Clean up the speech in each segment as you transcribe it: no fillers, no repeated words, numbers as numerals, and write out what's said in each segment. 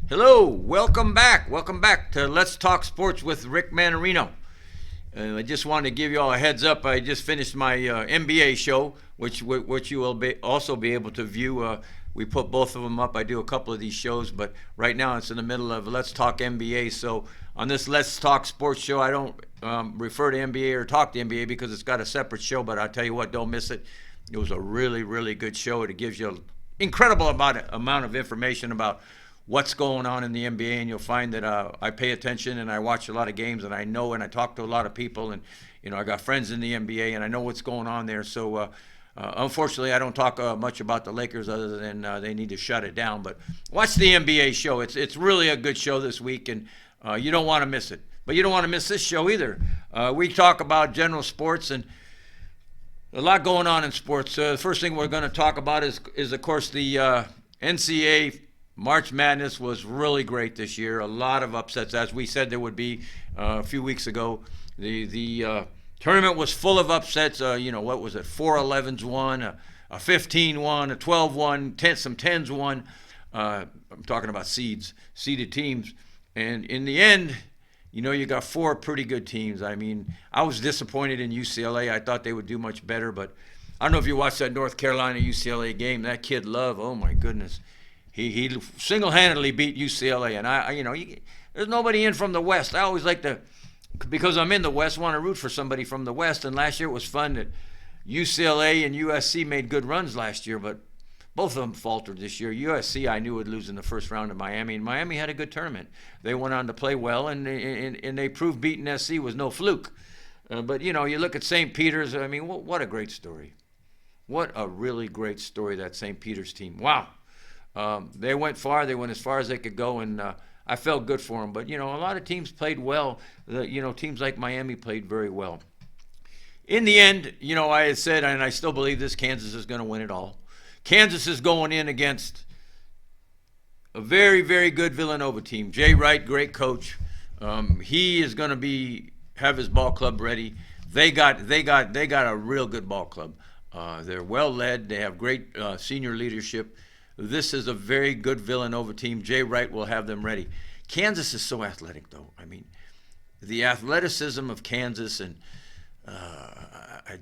Hello, welcome back. Welcome back to Let's Talk Sports with Rick Manarino. I just wanted to give you all a heads up. I just finished my NBA show, which you will also be able to view. We put both of them up. I do a couple of these shows, but right now it's in the middle of Let's Talk NBA. So on this Let's Talk Sports show, I don't refer to NBA or talk to NBA because it's got a separate show. But I'll tell you what, don't miss it. It was a really, really good show. It gives you an incredible amount of information about what's going on in the NBA, and you'll find that I pay attention and I watch a lot of games, and I know and I talk to a lot of people, and I got friends in the NBA, and I know what's going on there. So unfortunately, I don't talk much about the Lakers other than they need to shut it down. But watch the NBA show. It's really a good show this week, and you don't want to miss it. But you don't want to miss this show either. We talk about general sports and a lot going on in sports. The first thing we're going to talk about is of course the NCAA March Madness was really great this year. A lot of upsets, as we said there would be a few weeks ago. The tournament was full of upsets. What was it? 4 11s won, a 15 won, a 12 won, some 10s won. I'm talking about seeded teams. And in the end, you got 4 pretty good teams. I mean, I was disappointed in UCLA. I thought they would do much better, but I don't know if you watched that North Carolina UCLA game. That kid Love, oh my goodness. He single-handedly beat UCLA, and there's nobody in from the West. I always like to, because I'm in the West, want to root for somebody from the West. And last year it was fun that UCLA and USC made good runs last year, but both of them faltered this year. USC I knew would lose in the first round of Miami, and Miami had a good tournament. They went on to play well, and they proved beating SC was no fluke. But you look at St. Peter's. I mean, what a great story! What a really great story, that St. Peter's team. Wow. They went far. They went as far as they could go, and I felt good for them. But, a lot of teams played well. Teams like Miami played very well. In the end, I had said, and I still believe this, Kansas is going to win it all. Kansas is going in against a very, very good Villanova team. Jay Wright, great coach. He is going to have his ball club ready. They got a real good ball club. They're well led. They have great senior leadership. This is a very good Villanova team. Jay Wright will have them ready. Kansas is so athletic, though. I mean, the athleticism of Kansas, and I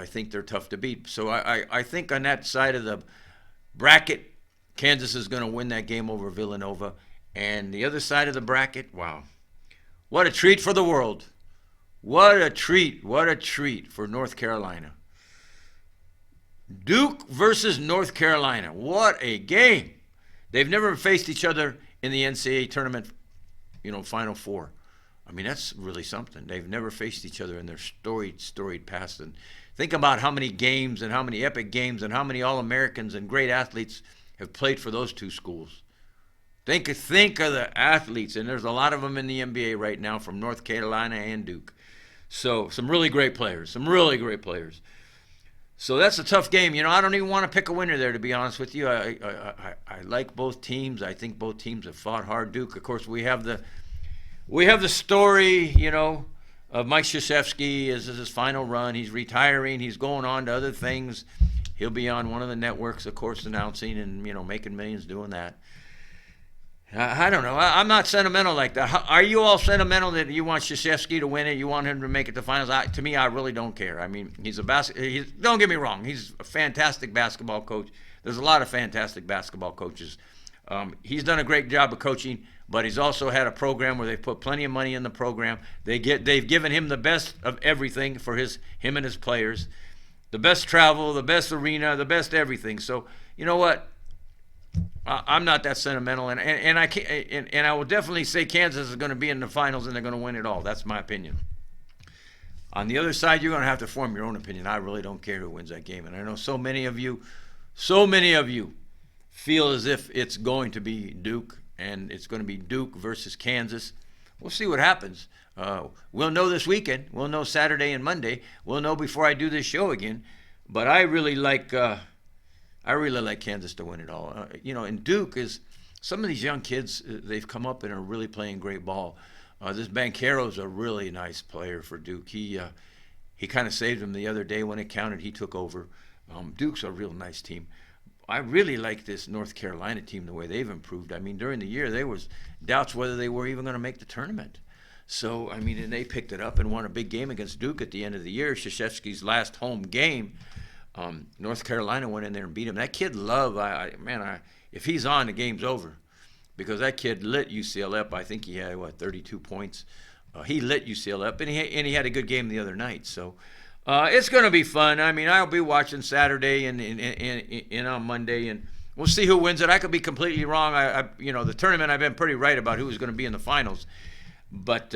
think they're tough to beat. So I think on that side of the bracket, Kansas is going to win that game over Villanova. And the other side of the bracket, wow. What a treat for the world. What a treat for North Carolina. Duke versus North Carolina. What a game. They've never faced each other in the NCAA tournament, Final Four. I mean, that's really something. They've never faced each other in their storied past. And think about how many games and how many epic games and how many All-Americans and great athletes have played for those two schools. Think of the athletes, and there's a lot of them in the NBA right now from North Carolina and Duke. So some really great players. So that's a tough game. I don't even want to pick a winner there, to be honest with you. I like both teams. I think both teams have fought hard. Duke, of course, we have the story, of Mike Krzyzewski. This is his final run. He's retiring. He's going on to other things. He'll be on one of the networks, of course, announcing and making millions doing that. I don't know. I'm not sentimental like that. Are you all sentimental that you want Krzyzewski to win it? You want him to make it to finals? To me, I really don't care. I mean, don't get me wrong. He's a fantastic basketball coach. There's a lot of fantastic basketball coaches. He's done a great job of coaching, but he's also had a program where they've put plenty of money in the program. They've given him the best of everything for him and his players, the best travel, the best arena, the best everything. So you know what? I'm not that sentimental, and I will definitely say Kansas is going to be in the finals and they're going to win it all. That's my opinion. On the other side, you're going to have to form your own opinion. I really don't care who wins that game, and I know so many of you feel as if it's going to be Duke, and it's going to be Duke versus Kansas. We'll see what happens. We'll know this weekend. We'll know Saturday and Monday. We'll know before I do this show again. But I really like Kansas to win it all. And Duke is, some of these young kids, they've come up and are really playing great ball. This Banchero's a really nice player for Duke. He kind of saved them the other day when it counted. He took over. Duke's a real nice team. I really like this North Carolina team, the way they've improved. I mean, during the year, there was doubts whether they were even going to make the tournament. So, I mean, and they picked it up and won a big game against Duke at the end of the year, Krzyzewski's last home game. North Carolina went in there and beat him. That kid Love, if he's on, the game's over, because that kid lit UCLA up. I think he had 32 points. He lit UCLA up, and he had a good game the other night. So it's going to be fun. I mean, I'll be watching Saturday and on Monday, and we'll see who wins it. I could be completely wrong. The tournament, I've been pretty right about who was going to be in the finals, but.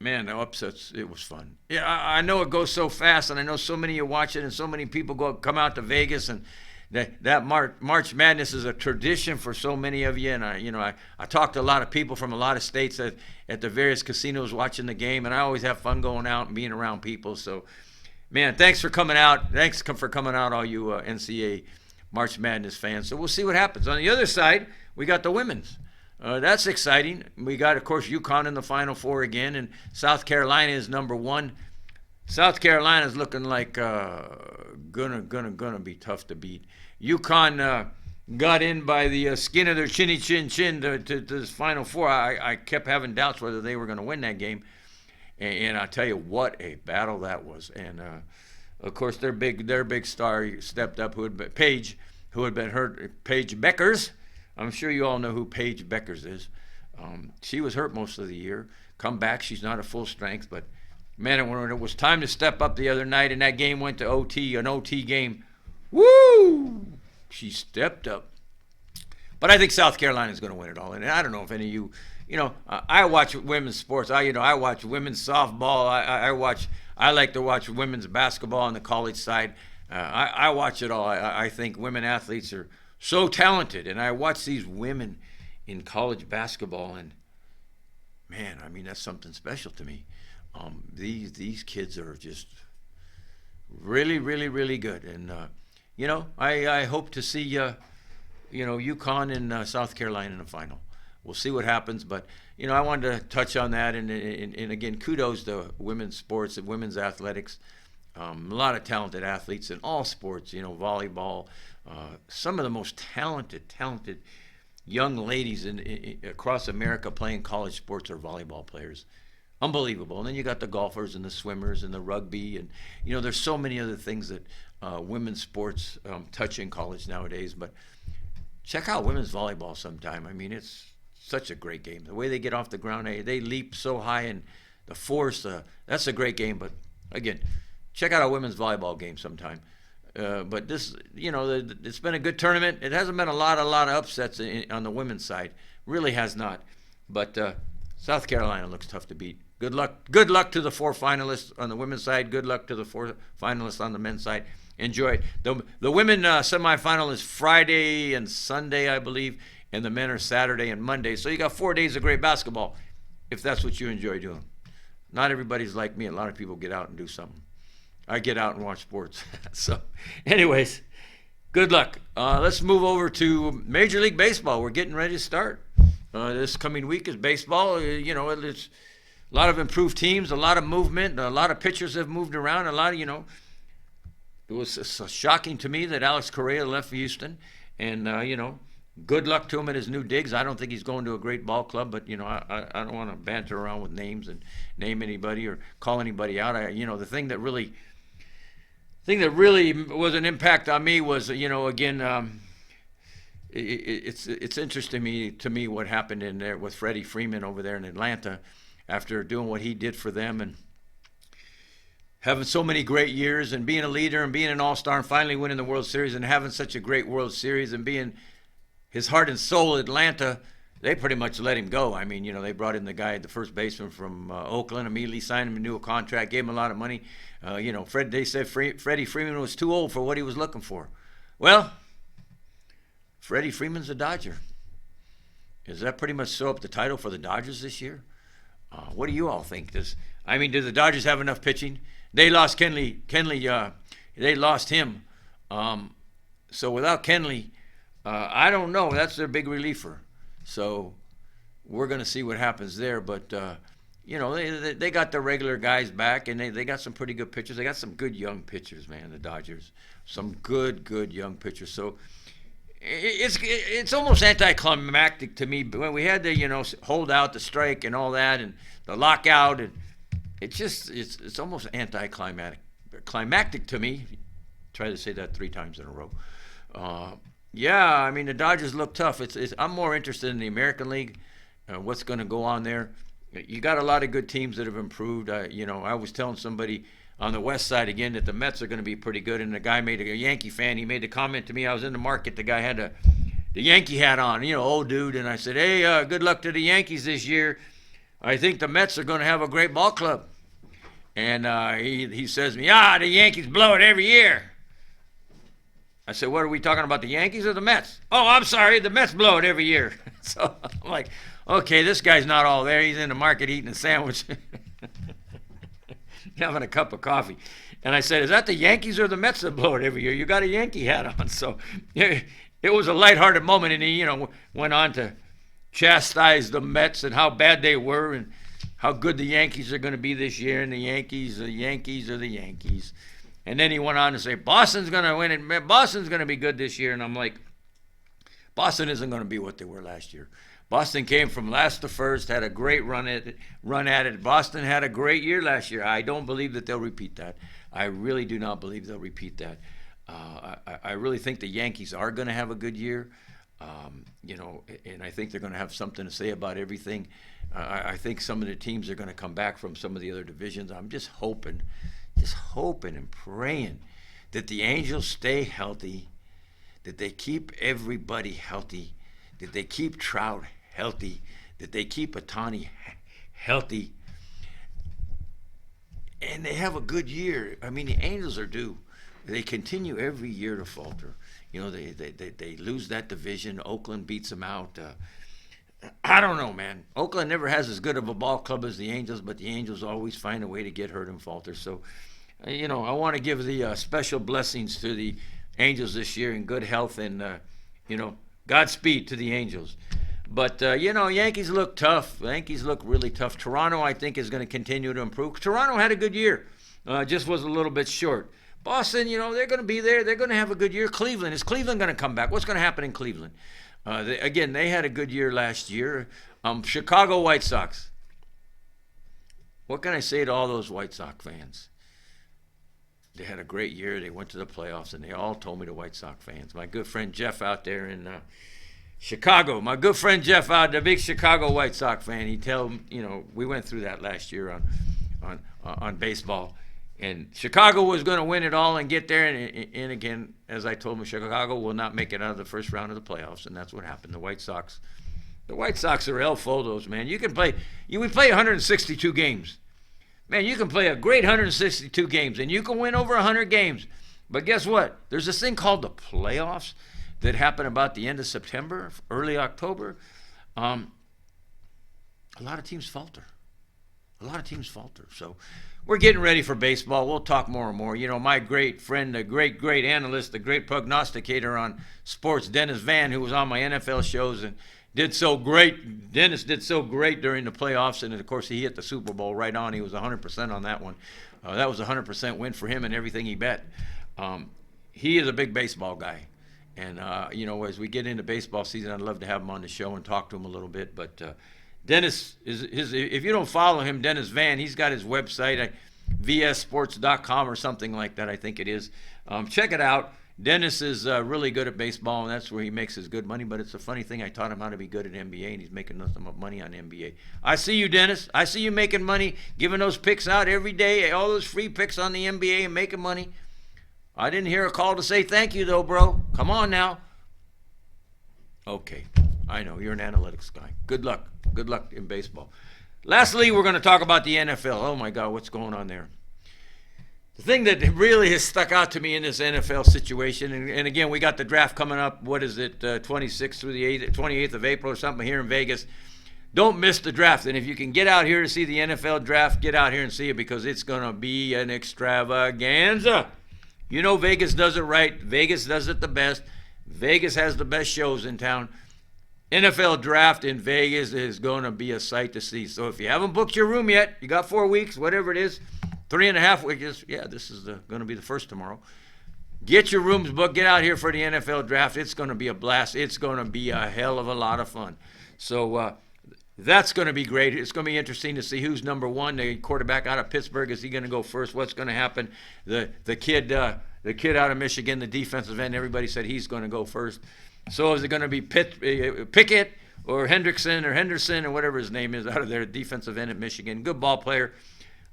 Man, the upsets, it was fun. Yeah, I know it goes so fast, and I know so many of you watch it, and so many people come out to Vegas, and that March Madness is a tradition for so many of you. And I talked to a lot of people from a lot of states at the various casinos watching the game, and I always have fun going out and being around people. So, man, thanks for coming out. Thanks for coming out, all you NCAA March Madness fans. So we'll see what happens. On the other side, we got the women's. That's exciting. We got, of course, UConn in the Final Four again, and South Carolina is number one. South Carolina is looking like gonna be tough to beat. UConn got in by the skin of their chinny chin to this Final Four. I kept having doubts whether they were going to win that game, and I tell you what a battle that was. And of course, their big star stepped up, Paige, who had been hurt, Paige Beckers. I'm sure you all know who Paige Beckers is. She was hurt most of the year. Come back, she's not at full strength, but man, when it was time to step up the other night and that game went to OT, an OT game, woo! She stepped up. But I think South Carolina's going to win it all. And I don't know if any of you, I watch women's sports. I watch women's softball. I like to watch women's basketball on the college side. I watch it all. I think women athletes are so talented, and I watch these women in college basketball, and man, I mean, that's something special to me. These kids are just really, really, really good, and I hope to see UConn and South Carolina in the final. We'll see what happens, but I wanted to touch on that, and again, kudos to women's sports and women's athletics. A lot of talented athletes in all sports, volleyball. Some of the most talented young ladies across America playing college sports are volleyball players. Unbelievable. And then you got the golfers and the swimmers and the rugby, and there's so many other things that women's sports touch in college nowadays. But check out women's volleyball sometime. I mean, it's such a great game. The way they get off the ground, they leap so high, and the force, that's a great game. But again, check out a women's volleyball game sometime. But this, it's been a good tournament. It hasn't been a lot of upsets on the women's side. Really has not. But South Carolina looks tough to beat. Good luck to the 4 finalists on the women's side. Good luck to the 4 finalists on the men's side. Enjoy it. The women semifinal is Friday and Sunday, I believe, and the men are Saturday and Monday. So you got 4 days of great basketball, if that's what you enjoy doing. Not everybody's like me. A lot of people get out and do something. I get out and watch sports. So, anyways, good luck. Let's move over to Major League Baseball. We're getting ready to start. This coming week is baseball. It's a lot of improved teams, a lot of movement, a lot of pitchers have moved around. A lot of, it was shocking to me that Alex Correa left Houston. And, good luck to him at his new digs. I don't think he's going to a great ball club, but, I don't want to banter around with names and name anybody or call anybody out. The thing that really was an impact on me was, again, it's interesting to me what happened in there with Freddie Freeman over there in Atlanta after doing what he did for them and having so many great years and being a leader and being an all-star and finally winning the World Series and having such a great World Series and being his heart and soul Atlanta. They pretty much let him go. I mean, they brought in the first baseman from Oakland, immediately signed him a new contract, gave him a lot of money. They said Freddie Freeman was too old for what he was looking for. Well, Freddie Freeman's a Dodger. Does that pretty much sew up the title for the Dodgers this year? What do you all think? Do the Dodgers have enough pitching? They lost Kenley. They lost him. So without Kenley, I don't know. That's their big reliever. So we're going to see what happens there. But, they got the regular guys back, and they got some pretty good pitchers. They got some good young pitchers, man, the Dodgers. Some good young pitchers. So it's almost anticlimactic to me. When we had to hold out the strike and all that and the lockout, and it's almost climactic to me. Try to say that 3 times in a row. Yeah, I mean the Dodgers look tough. I'm more interested in the American League, what's going to go on there. You got a lot of good teams that have improved. I was telling somebody on the west side again that the Mets are going to be pretty good, and the guy made a Yankee fan. He made the comment to me. I was in the market. The guy had the Yankee hat on, old dude, and I said, "Hey, good luck to the Yankees this year. I think the Mets are going to have a great ball club." And he says to me, "The Yankees blow it every year." I said, "What are we talking about, the Yankees or the Mets?" "Oh, I'm sorry, the Mets blow it every year." So I'm like, okay, this guy's not all there. He's in the market eating a sandwich, having a cup of coffee. And I said, "Is that the Yankees or the Mets that blow it every year? You got a Yankee hat on." So it was a lighthearted moment, and he, went on to chastise the Mets and how bad they were and how good the Yankees are going to be this year, and the Yankees are the Yankees. And then he went on to say, Boston's going to win it. Boston's going to be good this year. And I'm like, Boston isn't going to be what they were last year. Boston came from last to first, had a great run at it. Boston had a great year last year. I don't believe that they'll repeat that. I really do not believe they'll repeat that. I really think the Yankees are going to have a good year. And I think they're going to have something to say about everything. I think some of the teams are going to come back from some of the other divisions. I'm just hoping and praying that the Angels stay healthy, that they keep everybody healthy, that they keep Trout healthy, that they keep Ohtani healthy, and they have a good year. I mean, the Angels are due. They continue every year to falter. They lose that division. Oakland beats them out. I don't know, man. Oakland never has as good of a ball club as the Angels, but the Angels always find a way to get hurt and falter. So, I want to give the special blessings to the Angels this year in good health and, Godspeed to the Angels. But, Yankees look tough. Yankees look really tough. Toronto, I think, is going to continue to improve. Toronto had a good year. Just was a little bit short. Boston, they're going to be there. They're going to have a good year. Cleveland, is Cleveland going to come back? What's going to happen in Cleveland? They had a good year last year. Chicago White Sox. What can I say to all those White Sox fans? They had a great year. They went to the playoffs, and they all told me, the White Sox fans. My good friend Jeff out there in Chicago. My good friend Jeff out, the big Chicago White Sox fan. He tell we went through that last year on baseball, and Chicago was going to win it all and get there. And again, as I told him, Chicago will not make it out of the first round of the playoffs, and that's what happened. The White Sox are El Fodos, man. We play 162 games. Man, you can play a great 162 games, and you can win over 100 games. But guess what? There's this thing called the playoffs that happen about the end of September, early October. A lot of teams falter. So we're getting ready for baseball. We'll talk more and more. My great friend, the great analyst, the great prognosticator on sports, Dennis Van, who was on my NFL shows and did so great. Dennis did so great during the playoffs, and of course he hit the Super Bowl right on. He was 100% on that one. That was a 100% win for him and everything he bet. He is a big baseball guy, and as we get into baseball season, I'd love to have him on the show and talk to him a little bit. But Dennis if you don't follow him, Dennis Van, he's got his website, vsports.com or something like that, I think it is. Check it out. Dennis is really good at baseball, and that's where he makes his good money. But it's a funny thing. I taught him how to be good at NBA, and he's making nothing but money on NBA. I see you, Dennis. I see you making money, giving those picks out every day, all those free picks on the NBA and making money. I didn't hear a call to say thank you, though, bro. Come on now. Okay. I know. You're an analytics guy. Good luck. Good luck in baseball. Lastly, we're going to talk about the NFL. Oh, my God, what's going on there? The thing that really has stuck out to me in this NFL situation, and again, we got the draft coming up, 26th through the 28th of April or something here in Vegas. Don't miss the draft. And if you can get out here to see the NFL draft, get out here and see it, because it's going to be an extravaganza. Vegas does it right. Vegas does it the best. Vegas has the best shows in town. NFL draft in Vegas is going to be a sight to see. So if you haven't booked your room yet, you got 4 weeks, whatever it is, 3.5 weeks. Yeah, this is going to be the first tomorrow. Get your rooms booked. Get out here for the NFL draft. It's going to be a blast. It's going to be a hell of a lot of fun. So that's going to be great. It's going to be interesting to see who's number one. The quarterback out of Pittsburgh, is he going to go first? What's going to happen? The kid out of Michigan, the defensive end, everybody said he's going to go first. So is it going to be Pickett or Henderson or whatever his name is out of their defensive end at Michigan? Good ball player.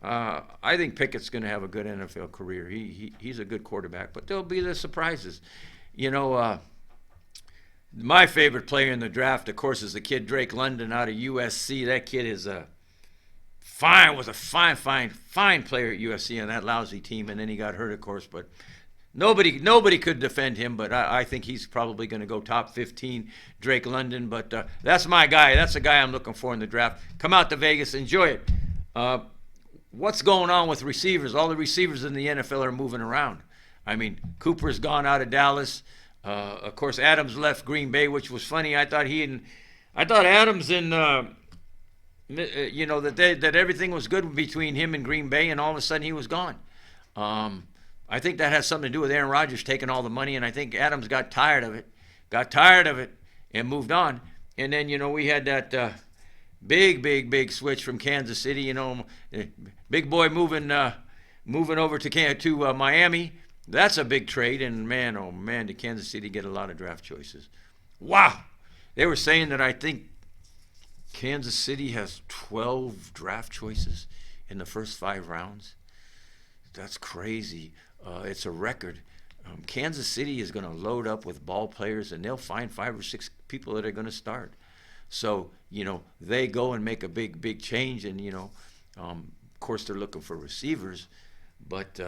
I think Pickett's going to have a good NFL career. He's a good quarterback, but there'll be the surprises. You know, my favorite player in the draft, of course, is the kid Drake London out of USC. That kid was a fine player at USC on that lousy team, and then he got hurt, of course, but nobody could defend him, but I think he's probably going to go top 15, Drake London. But that's my guy. That's the guy I'm looking for in the draft. Come out to Vegas. Enjoy it. What's going on with receivers? All the receivers in the NFL are moving around. I mean, Cooper's gone out of Dallas. Of course, Adams left Green Bay, which was funny. I thought Adams and you know, that everything was good between him and Green Bay, and all of a sudden he was gone. I think that has something to do with Aaron Rodgers taking all the money, and I think Adams got tired of it, and moved on. And then, you know, we had that big switch from Kansas City. You know, big boy moving over to Miami. That's a big trade, and man, oh man, did Kansas City get a lot of draft choices. Wow. They were saying that I think Kansas City has 12 draft choices in the first 5 rounds. That's crazy. It's a record. Kansas City is going to load up with ball players, and they'll find 5 or 6 people that are going to start. So, you know, they go and make a big change, and, you know, of course they're looking for receivers, but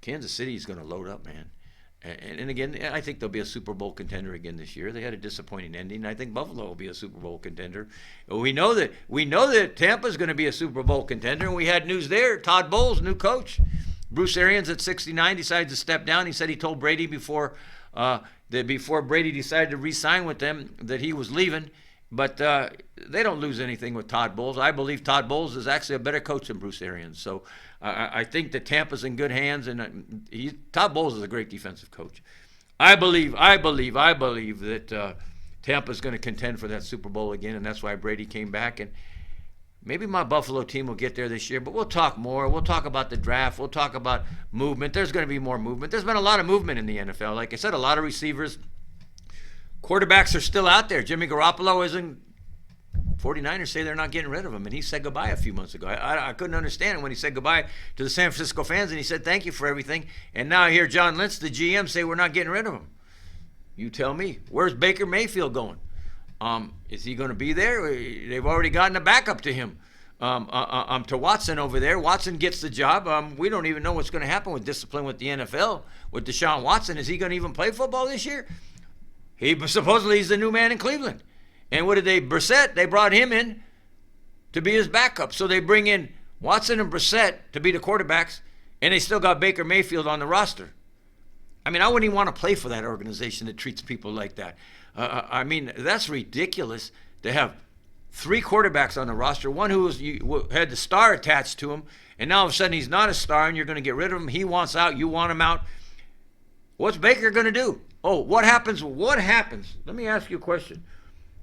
Kansas City is going to load up, man. And again, I think they'll be a Super Bowl contender again this year. They had a disappointing ending. I think Buffalo will be a Super Bowl contender. We know that Tampa's going to be a Super Bowl contender, and we had news there. Todd Bowles, new coach. Bruce Arians at 69 decided to step down. He said he told Brady before Brady decided to re-sign with them that he was leaving. But they don't lose anything with Todd Bowles. I believe Todd Bowles is actually a better coach than Bruce Arians. So I think that Tampa's in good hands, and Todd Bowles is a great defensive coach. I believe that Tampa's going to contend for that Super Bowl again, and that's why Brady came back. And maybe my Buffalo team will get there this year, but we'll talk more. We'll talk about the draft. We'll talk about movement. There's going to be more movement. There's been a lot of movement in the NFL. Like I said, a lot of receivers. Quarterbacks are still out there. Jimmy Garoppolo isn't. 49ers say they're not getting rid of him, and he said goodbye a few months ago. I couldn't understand it when he said goodbye to the San Francisco fans, and he said thank you for everything. And now I hear John Lynch, the GM, say we're not getting rid of him. You tell me. Where's Baker Mayfield going? Is he going to be there? They've already gotten a backup to him, to Watson over there. Watson gets the job. We don't even know what's going to happen with discipline with the NFL with Deshaun Watson. Is he going to even play football this year? Supposedly he's the new man in Cleveland. And what did Brissett, they brought him in to be his backup. So they bring in Watson and Brissett to be the quarterbacks, and they still got Baker Mayfield on the roster. I mean, I wouldn't even want to play for that organization that treats people like that. I mean, that's ridiculous to have 3 quarterbacks on the roster, one who had the star attached to him, and now all of a sudden he's not a star, and you're going to get rid of him. He wants out. You want him out. What's Baker going to do? Oh, what happens? Let me ask you a question.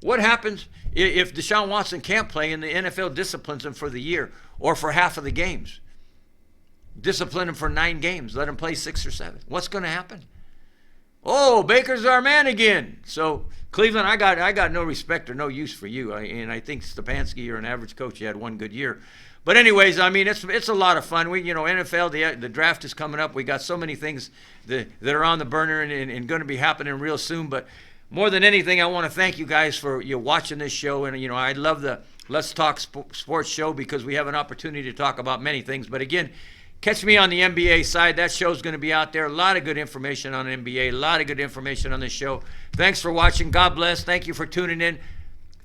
What happens if Deshaun Watson can't play and the NFL disciplines him for the year or for half of the games? Discipline him for 9 games. Let him play 6 or 7. What's going to happen? Oh, Baker's our man again. So, Cleveland, I got no respect or no use for you. And I think Stefanski, you're an average coach. You had 1 good year. But anyways, I mean, it's a lot of fun. NFL, the draft is coming up. We got so many things that are on the burner and going to be happening real soon. But more than anything, I want to thank you guys for watching this show. And, I love the Let's Talk Sports show because we have an opportunity to talk about many things. But again, catch me on the NBA side. That show's going to be out there. A lot of good information on NBA. A lot of good information on this show. Thanks for watching. God bless. Thank you for tuning in.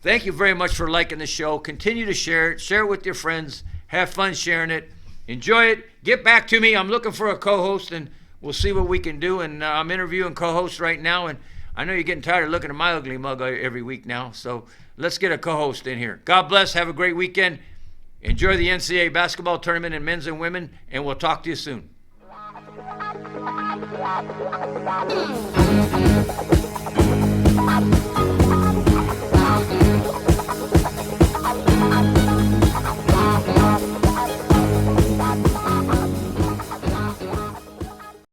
Thank you very much for liking the show. Continue to share it. Share it with your friends. Have fun sharing it. Enjoy it. Get back to me. I'm looking for a co-host, and we'll see what we can do. And I'm interviewing co-hosts right now, and I know you're getting tired of looking at my ugly mug every week now, so let's get a co-host in here. God bless. Have a great weekend. Enjoy the NCAA basketball tournament in men's and women, and we'll talk to you soon.